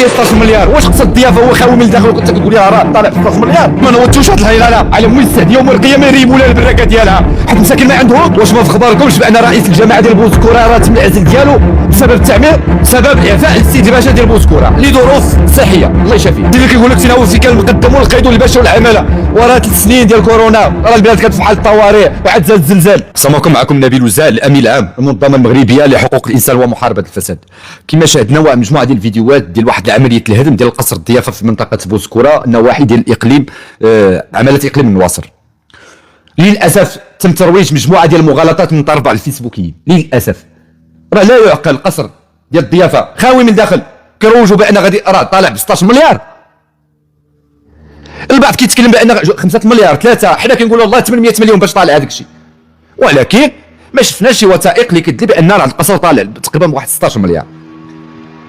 هي 16 مليار. واش قصد الضيافه هو خاوي من الداخل وكنت كتقول لها راه طالع 16 مليار؟ ما نوضتوش هاد الهيلاله على مول السعديه ومول القيامه يريبوا لها البراكه ديالها، حيت مساكن ما عندهم. واش ما في خباركمش بان رئيس الجماعه ديال بوزكوره راه تم العزل ديالو بسبب التعمير، بسبب اعفاء السيد الباشا ديال بوزكوره لظروف صحيه الله يشافيه. اللي كيقول لك تناوسي كان مقدم والقيدوا الباشا والعماله وراه 3 سنين ديال كورونا، راه البلاد كانت في حال الطوارئ وعاد زاد الزلزال. السلام عليكم، معكم نبيل وزال الامين العام المنظمه المغربيه لحقوق الانسان ومحاربه الفساد. كما شاهدنا مجموعه ديال الفيديوهات ديال واحد عمليه الهدم ديال قصر الضيافه في منطقه بوزكوره النواحي ديال الاقليم عماله اقليم النواصر. للاسف تم ترويج مجموعه ديال المغالطات من طرف بعض الفيسبوكيين. للاسف راه لا يعقل قصر ديال الضيافه خاوي من الداخل كيروجوا بان غادي راه طالع ب 16 مليار. البعض كيتكلم بان 5 مليار 3، حنا كنقولوا والله 800 مليون باش طالع هذاك الشيء، ولكن ما شفناش شي وثائق اللي كتدل بان راه القصر طالع تقريبا بواحد 16 مليار.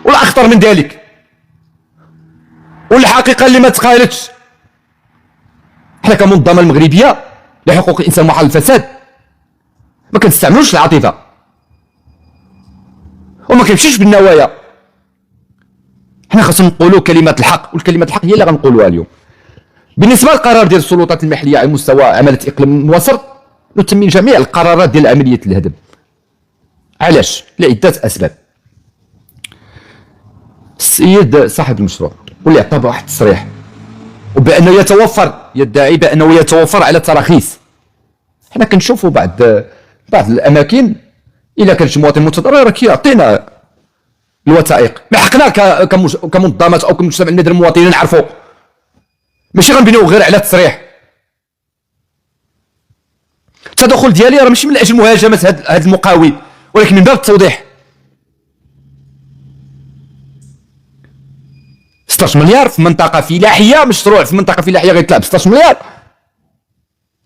ولا اخطر من ذلك، والحقيقه اللي ما تقالتش، حنا كمنظمه المغربيه لحقوق الانسان ومحاربه الفساد ما كنستعملوش العاطفه وما كنمشيش بالنوايا. حنا خاصنا نقولوا كلمات الحق، والكلمات الحق هي اللي غنقولوها اليوم. بالنسبه للقرار ديال السلطات المحليه على مستوى عماله اقليم النواصر، نتمم جميع القرارات ديال عمليه الهدم. علاش؟ لعده اسباب. السيد صاحب المشروع واللي عطى واحد التصريح وبانه يتوفر، يدعي بانه يتوفر على تراخيص. حنا كنشوفوا بعض الاماكن الا كان شي مواطن متضرر كيعطينا الوثائق، من حقنا كمنظمات او كمجتمع المدني المواطنين نعرفوا، ماشي غنبنيو غير على التصريح. التدخل ديالي راه ماشي من اجل مهاجمه هذا المقاول، ولكن من باب التوضيح. 16 مليار في منطقه فلاحيه، مشروع في منطقه فلاحيه غيطلع ب 16 مليار.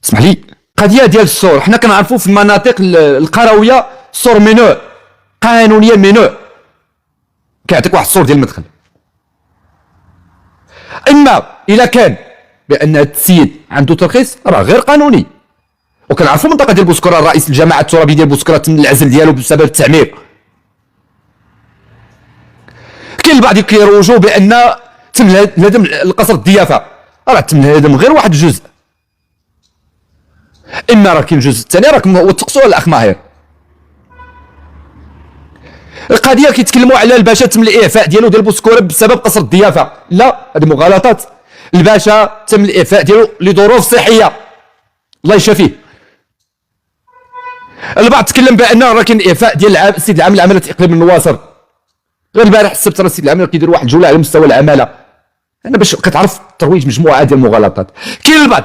اسمح لي، القضيه ديال السور حنا كنعرفوا في المناطق القرويه السور ممنوع قانونيا، ممنوع. كيعطيك واحد السور ديال المدخل. اما الا كان بان هذا السيد عنده ترخيص راه غير قانوني. وكنعرفوا المنطقه ديال بوزكوره رئيس الجماعه الترابيه ديال بوزكوره تم العزل ديالو بسبب التعمير. كاين البعض كيروجوا بان تم الهدم القصر الضيافه، راه تم الهدم غير واحد الجزء. اما راه كاين الجزء الثاني راكم وثقتوا الاخ ماهر. القضيه كيتكلموا على الباشا تم الاعفاء ديالو ديال بوزكوره بسبب قصر الضيافه، لا هذه مغالطات. الباشا تم الاعفاء ديالو لظروف صحيه الله يشافيه. البعض تكلم بان راه كاين اعفاء ديال السيد العام لعماله اقليم النواصر. غير البارح السبت راه السيد العام كيدير واحد الجوله على مستوى العماله. انا باش كتعرف ترويج مجموعه ديال المغالطات. كاين البعض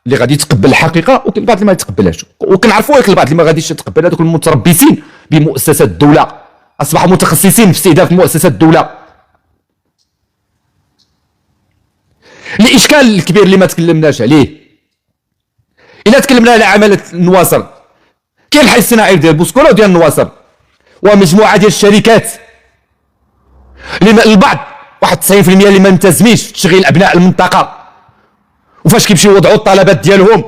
اللي غادي يتقبل الحقيقه وكاين البعض اللي ما يتقبلهاش، وكنعرفوا هذاك البعض اللي ما غاديش يتقبل هذوك المتربصين بمؤسسات الدوله، اصبحوا متخصصين في استهداف مؤسسات الدوله. الاشكال الكبير اللي ما تكلمناش عليه، الا تكلمنا على عماله النواصر، كاين الحي الصناعي ديال بوزكوره وديال النواصر ومجموعه ديال الشركات اللي البعض واحد 90% اللي ما ملتزميش في تشغيل ابناء المنطقه، وفاش كيمشيو يوضعوا الطلبات ديالهم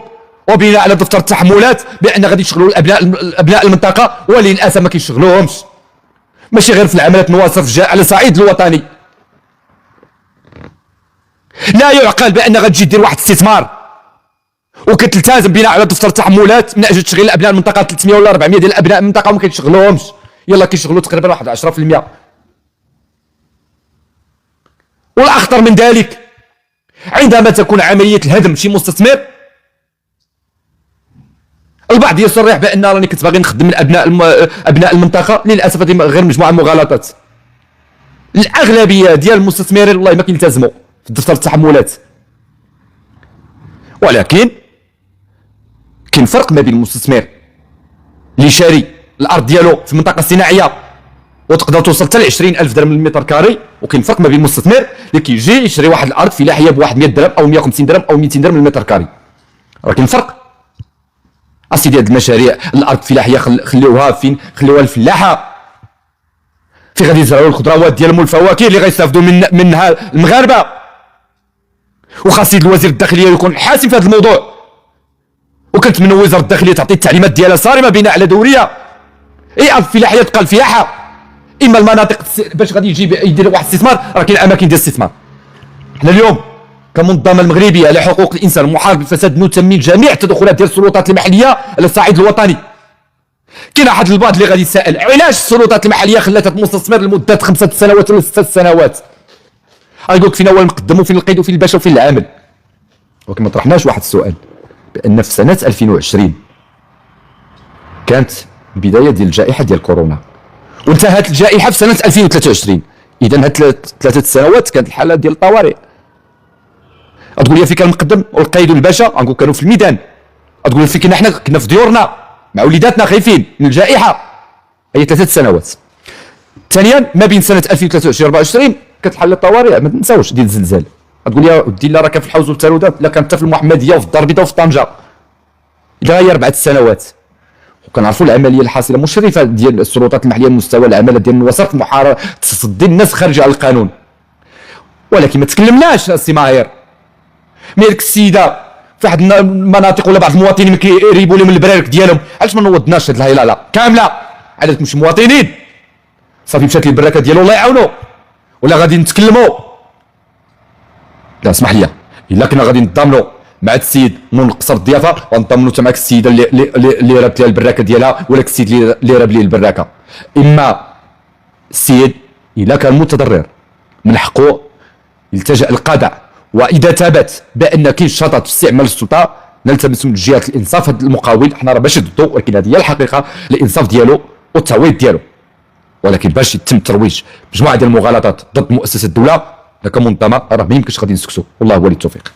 وبناء على دفتر التحملات بان غادي يشغلوا ابناء المنطقه، وللاسف ما كيشغلوهمش. ماشي غير في العمليات نواصر، على الصعيد الوطني. لا يعقل بان غتجي دير واحد الاستثمار وكتلتزم بناء على دفتر التحملات من اجل تشغيل ابناء المنطقه 300 ولا 400 ديال ابناء المنطقه وما كيشغلوهمش، يلا كيشغلوا تقريبا واحد 10%. والاخطر من ذلك، عندما تكون عمليه الهدم شي مستثمر، البعض يصرح بان راني كنت باغي نخدم من ابناء المنطقه. للاسف هذه غير مجموعه مغالطات. الاغلبيه ديال المستثمرين والله ما كيلتزموا في دفتر التحملات، ولكن كاين فرق ما بين المستثمر اللي شاري الارض ديالو في المنطقه الصناعيه وتقدر توصل حتى ل 20,000 درهم للمتر كاري، وكاين فرق ما بين المستثمر اللي كيجي يشري واحد الارض فلاحيه بواحد 100 درهم او 150 درهم او 200 درهم للمتر كاري. راه كاين فرق. اسيدي هاد المشاريع الارض الفلاحيه خليوها فين؟ خليوها الفلاحه في غادي يزرعوا الخضروات ديالهم والفواكه اللي غيستافدوا منها المغاربه. وخاص الوزير الداخليه يكون حاسم في هذا الموضوع، وكنتمنوا وزاره الداخليه تعطي التعليمات ديالها صارمه بناء على دوريه. اي ارض فلاحيه تبقى الفلاحه، اما المناطق باش غادي يجي يدير واحد الاستثمار، راه كاين اماكن ديال الاستثمار. حنا اليوم كمنظمه المغربيه على حقوق الانسان ومحاربه الفساد نثمن جميع التدخلات ديال السلطات المحليه على الصعيد الوطني. كاين واحد البعض اللي غادي يسائل علاش السلطات المحليه خلاتها مستثمر لمده 5 سنوات ولا 6 سنوات. غيقول لك فين هو المقدم وفين القيد وفين الباشا وفين العامل. ولكن ما طرحناش واحد السؤال، بان في سنه 2020 كانت البدايه ديال الجائحه ديال كورونا وانتهت الجائحه في سنه 2023. اذا هاد 3 سنوات كانت الحاله ديال الطوارئ. تقول لي فين كان المقدم والقيد والباشا؟ غنقول كانوا في الميدان. تقول لي فين حنا كنا في ديورنا مع وليداتنا خايفين من الجائحه. هي 3 سنوات. ثانيا ما بين سنه 2023 24 كانت حاله الطوارئ ما تنساوش ديال الزلزال. تقول لي ودي لا راه كان في الحوز والتالودات، لا كانت حتى في المحمديه وفي الدار البيضاء وفي طنجه. اذا هي 4 سنوات وكنعرفوا العمليه الحاصله مشرفه ديال السلطات المحليه المستوى العماله ديال وسط محاربه تصدي الناس خارجه على القانون. ولكن ما تكلمناش السي ماهر مي ديك السيده في واحد المناطق ولا بعض المواطنين كيريبوا لهم البرارك ديالهم. علاش ما نوضناش هاد الهيلاله كامله على مش مواطنين صافي مشات البراكه ديالو الله يعاونو ولا غادي نتكلموا؟ لا اسمح لي، الا كنا غادي نتضامنوا مع السيد منقصر الضيافه ونضمنوا حتى معك السيده اللي رابط لها البراكه ديالها ولا السيد اللي راب ليه البراكه. اما السيد الا كان متضرر من حقه يلتجأ للقضاء، واذا ثبت بان كاين شطط في استعمال السلطه نلتمس من جهات الانصاف. هذا المقاول حنا راه ماشي ضده، ولكن هذه هي الحقيقه، الانصاف ديالو والتعويض ديالو. ولكن باش يتم الترويج مجموعه ديال المغالطات ضد مؤسسه الدوله كمنظمه راه ما يمكنش غادي نسكتوا. والله ولي التوفيق.